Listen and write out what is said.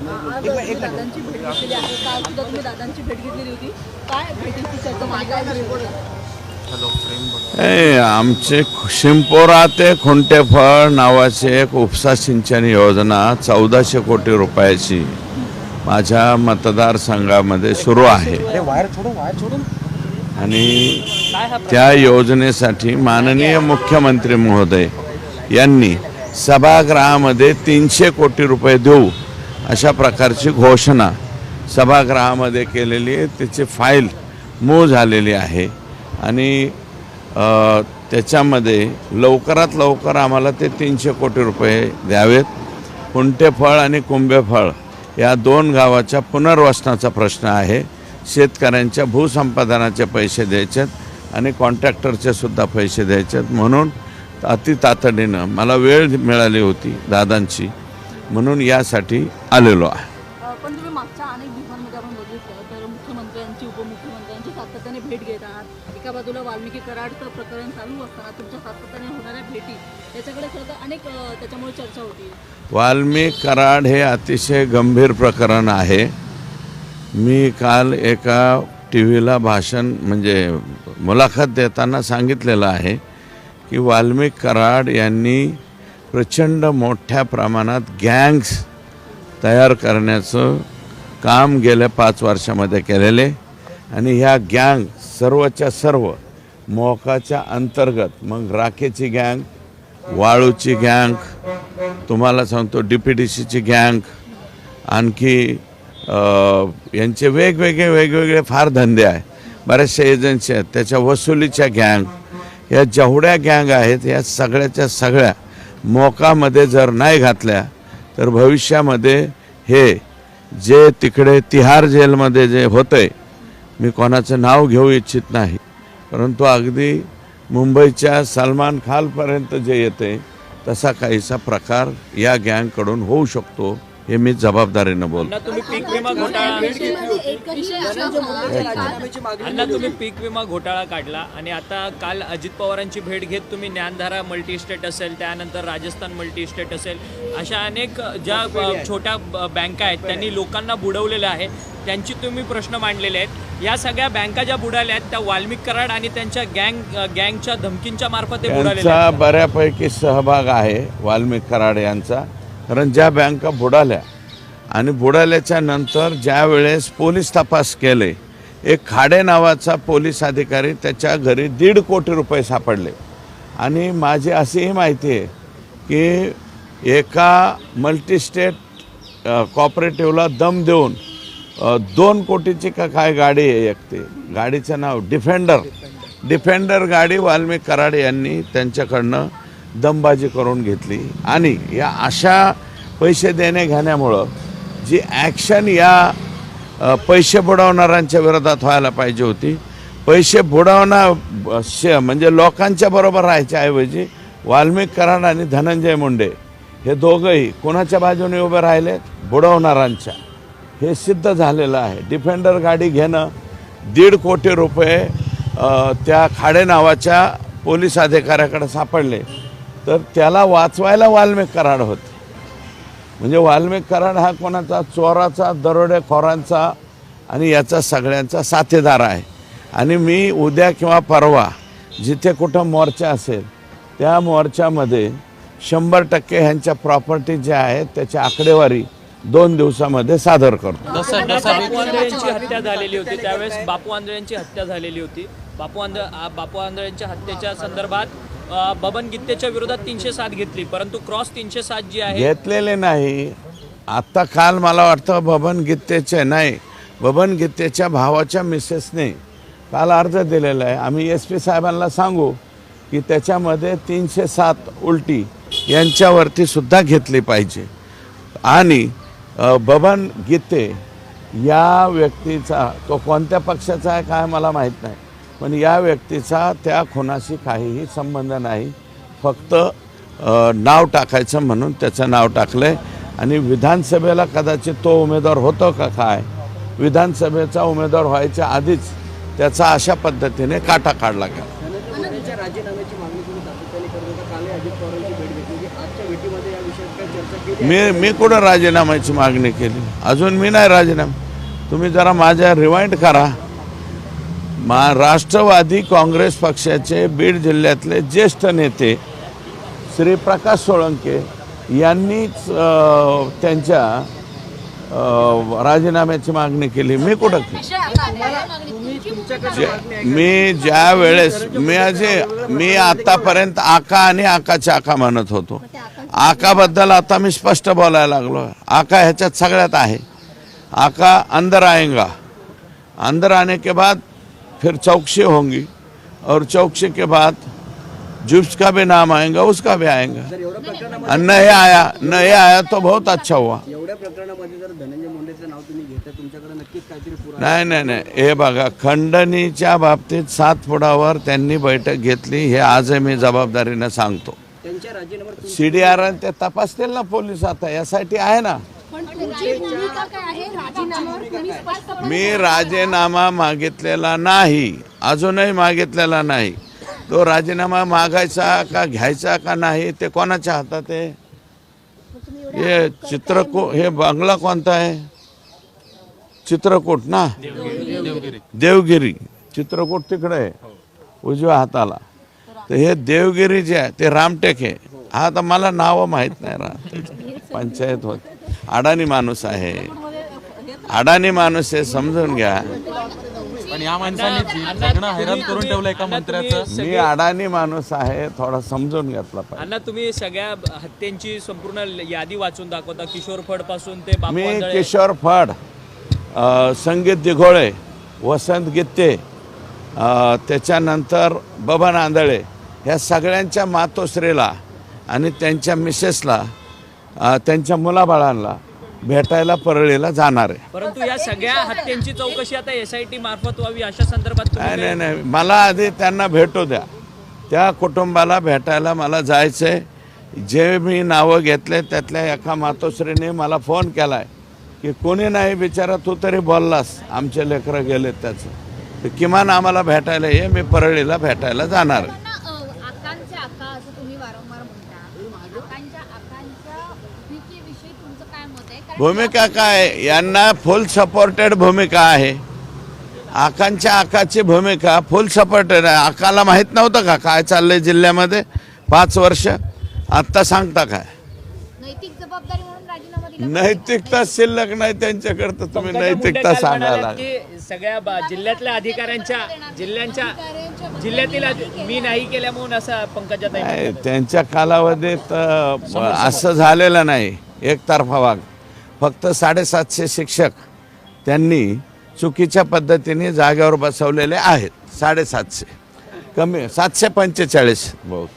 दादांची भेट घेतलेली आहे, काल सुद्धा तुम्ही दादांची भेट घेतलेली होती, काय भेटीची चर्चा आमचे शिंपोरा ते खुंटेफळ नावाचे एक उपसा सिंचन योजना 1400 कोटी रुपयाची माझ्या मतदारसंघामध्ये सुरू आहे आणि त्या योजनेसाठी माननीय मुख्यमंत्री महोदय यांनी सभागृहामध्ये 300 कोटी रुपये देऊ अशा प्रकारची घोषणा सभागृहामध्ये केलेली आहे। त्याची फाईल मूळ झालेली आहे आणि त्याच्यामध्ये लवकरात लवकर आम्हाला ते 300 कोटी रुपये द्यावेत। कुंटेफळ आणि कुंभेफळ या दोन गावाच्या पुनर्वसनाचा प्रश्न आहे। शेतकऱ्यांच्या भूसंपादनाचे पैसे द्यायचेत आणि कॉन्ट्रॅक्टरचे सुद्धा पैसे द्यायचेत, म्हणून अति तातडीनं मला वेळ मिळाली होती दादांची, म्हणून यासाठी आलेलो आहे। पण तुम्ही मागच्या अनेक दिवसांमध्ये आपण बघितलं तर मुख्यमंत्र्यांची उपमुख्यमंत्र्यांची सातत्याने भेट घेत आहात। एका बाजूला वाल्मिकी कराडचं प्रकरण चालू असताना तुमच्या सातत्याने होणाऱ्या भेटी याच्याकडे खरं तर अनेक त्याच्यामुळे चर्चा होती। वाल्मिकी कराड हे अतिशय गंभीर प्रकरण आहे। मी काल एका टीव्हीला भाषण म्हणजे मुलाखत देताना सांगितलेलं आहे की वाल्मिकी कराड यांनी प्रचंड मोठ्या प्रमाणात गँग्स तयार करण्याचं काम गेल्या 5 वर्षामध्ये केलेले आणि ह्या गँग सर्वच्या सर्व मोकाच्या अंतर्गत, मग राखेची गँग, वाळूची गँग, तुम्हाला सांगतो DPDCची गँग, आणखी यांचे वेगवेगळे फार धंदे आहे, बऱ्याचशा एजन्सी आहेत, त्याच्या वसुलीच्या गँग, या जेवढ्या गँग आहेत या सगळ्याच्या सगळ्या मोकामध्ये जर नाही घातल्या तर भविष्यामध्ये हे जे तिकडे तिहार जेलमध्ये जे होतंय, मी कोणाचं नाव घेऊ इच्छित नाही, परंतु अगदी मुंबईच्या सलमान खानपर्यंत जे येते तसा काहीसा प्रकार या गँगकडून होऊ शकतो, हे मी जबाबदारीनं बोलतो। तुम्ही पीक विमा घोटाळा काढला आणि आता काल अजित पवारांची भेट घेत तुम्ही ज्ञानधारा मल्टी इस्टेट असेल, त्यानंतर राजस्थान मल्टी इस्टेट असेल, अशा अनेक ज्या छोट्या बँका आहेत त्यांनी लोकांना बुडवलेलं आहे, त्यांची तुम्ही प्रश्न मांडलेले आहेत। या सगळ्या बँका ज्या बुडाल्या आहेत त्या वाल्मिकी कराड आणि त्यांच्या गँगच्या धमकींच्या मार्फत बुडालेल्या आहेत। बऱ्यापैकी सहभाग आहे वाल्मिकी कराड यांचा, कारण ज्या बँका बुडाल्या आणि बुडाल्याच्या नंतर ज्या वेळेस पोलीस तपास केले, एक खाडे नावाचा पोलीस अधिकारी त्याच्या घरी 1.5 कोटी रुपये सापडले आणि माझी अशीही माहिती आहे की एका मल्टीस्टेट कॉपरेटिव्हला दम देऊन 2 कोटीची का काय गाडी आहे, एक ते गाडीचं नाव डिफेंडर गाडी वाल्मिकी कराड यांनी त्यांच्याकडनं दमबाजी करून घेतली आणि या अशा पैसे देणे घेण्यामुळं जी ॲक्शन या पैसे बुडवणाऱ्यांच्या विरोधात व्हायला पाहिजे होती, पैसे बुडवणं म्हणजे लोकांच्या बरोबर राहायच्या ऐवजी वाल्मिकी कराड आणि धनंजय मुंडे हे दोघंही कोणाच्या बाजूने उभे राहिलेत, बुडवणाऱ्यांच्या, हे सिद्ध झालेलं आहे। डिफेंडर गाडी घेणं 1.5 कोटी रुपये त्या खाडे नावाच्या पोलीस अधिकाऱ्याकडे सापडले, तर त्याला वाचवायला वाल्मिकी कराड होते। म्हणजे वाल्मिकी कराड हा कोणाचा, चोराचा, दरोडेखोरांचा आणि याचा सगळ्यांचा साथीदार आहे। आणि मी उद्या किंवा परवा जिथे कुठं मोर्चा असेल त्या मोर्चामध्ये 100% ह्यांच्या प्रॉपर्टी ज्या आहेत त्याची आकडेवारी 2 दिवसामध्ये सादर करतो। बापू आंधळेंची हत्या झालेली होती त्यावेळेस बापू आंधळेंची हत्या झालेली होती। बापू आंधळेंच्या हत्येच्या संदर्भात बबन गित्तेच्या विरोधात 307 घेतली, परंतु क्रॉस 307 जी आहे घेतलेले नाही। आता काल मला वाटतं बबन गित्तेच्या भावाच्या मिसेसने काल अर्ज दिलेला आहे। आम्ही SP साहेबांना सांगू की त्याच्यामध्ये 307 उलटी यांच्यावरती सुद्धा घेतली पाहिजे। आणि बबन गित्ते या व्यक्तीचा, तो कोणत्या पक्षाचा आहे काय मला माहीत नाही, पण या व्यक्तीचा त्या खुनाशी काहीही संबंध नाही, फक्त नाव टाकायचं म्हणून त्याचं नाव टाकलंय आणि विधानसभेला कदाचित तो उमेदवार होतो का काय, विधानसभेचा उमेदवार व्हायच्या आधीच त्याचा अशा पद्धतीने काटा काढला गेला। राजीनाम्याची मागणी तुम्ही सातत्याने करत होता. काल अजित पवारांची भेट घेतली होती. आजच्या भेटीमध्ये या विषयावर काय चर्चा केली? मी कुठं राजीनाम्याची मागणी केली? अजून मी नाही राजीनामा. तुम्ही जरा माझ्या रिवाइंड करा. राष्ट्रवादी काँग्रेस पक्षाचे बीड जिल्ह्यातले ज्येष्ठ नेते श्री प्रकाश सोळंके यांनीच त्यांच्या राजीनाम्याची मागणी केली. मी कुठं केली? मी ज्या वेळेस मी आतापर्यंत आका आणि आकाच्या आका म्हणत होतो. आकाबद्दल आता मी स्पष्ट बोलायला लागलो. आका ह्याच्यात सगळ्यात आहे. आका अंदर आएगा, अंदर आने के बाद फिर चौकसी होंगी और चौकसी के बाद जुब्स का भी नाम आएगा, उसका भी आएगा. न ये आया तो बहुत अच्छा हुआ. एवढ्या प्रकरणामध्ये जर धनंजय मुंडेचं नाव तुम्ही घेता, तुमच्याकडे नक्कीच काहीतरी पुरावा. नाही हे बघा, खंडणीच्या बाबतीत 7 फुटावर त्यांनी बैठक घेतली. हे आज मी जबाबदारीनं सांगतो. त्यांच्या राजीनाम्यावर CDR ते तपासतील ना पोलीस. आता यासाठी आहे ना. मी राजीनामा मागितलेला नाही, अजूनही मागितलेला नाही. तो राजीनामा मागायचा का घ्यायचा का नाही ते कोणाच्या हातात आहे? हे हे बंगला कोणता आहे? चित्रकूट ना, देवगिरी. चित्रकूट तिकडे आहे उजव्या हाताला. तर हे देवगिरी जे आहे ते रामटेक आहे. हा तर मला नावं माहीत नाही राहत. पंचायत होत. अडाणी माणूस आहे, अडाणी माणूस आहे, समजून घ्या. पण या माणसाने सगळं हैराण करून ठेवलं एका मंत्र्याचं. मी अडाणी माणूस आहे, थोडा समजून घेतला पाहिजे. अण्णा, तुम्ही सगळ्या हत्यांची संपूर्ण यादी वाचून दाखवता. किशोर फड पासून ते बापू मी आंधळे. किशोर फड, संगीत दिघोळे, वसंत गित्ते, त्याच्यानंतर बबन आंधळे, ह्या सगळ्यांच्या मातोश्रीला आणि त्यांच्या मिसेसला, त्यांच्या मुलाबाळांना भेटायला परळीला जाणार आहे. परंतु या सगळ्या हत्यांची चौकशी आता SIT मार्फत व्हावी अशा संदर्भात नाही, मला आधी त्यांना भेटू द्या. त्या कुटुंबाला भेटायला मला जायचंय. जे मी नावं घेतले त्यातल्या एका मातोश्रीने मला फोन केलाय की कोणी नाही बिचारा, तू तरी बोललास, आमचे लेकरं गेलेत त्याचं, तर किमान आम्हाला भेटायला ये. मी परळीला भेटायला जाणार आहे. आकांच्या आका असं तुम्ही वारंवार म्हणता. आकांच्या भूमिकेविषयी तुमचं काय मत आहे? कारण भूमिका काय? यांना फुल सपोर्टेड भूमिका आहे. आकांच्या आकाची भूमिका फुल सपोर्टेड आहे. आकाला माहीत नव्हतं का काय चाललंय जिल्ह्यामध्ये 5 वर्ष? आत्ता सांगता काय? नैतिक जबाबदारी म्हणून राजीनामा दिला. नैतिकता शिल्लक नाही त्यांच्याकडे, तर तुम्ही नैतिकता सांगायला. सगळ्या जिल्ह्यातल्या अधिकाऱ्यांच्या जिल्ह्यातील मी नाही केल्या म्हणून असं पंकजाताई नाही, त्यांच्या कालावधीत असं झालेलं नाही. एकतर्फा वाग. फक्त 750 शिक्षक त्यांनी चुकीच्या पद्धतीने जागेवर बसवलेले आहेत. 750 कमी, 745 बहुत.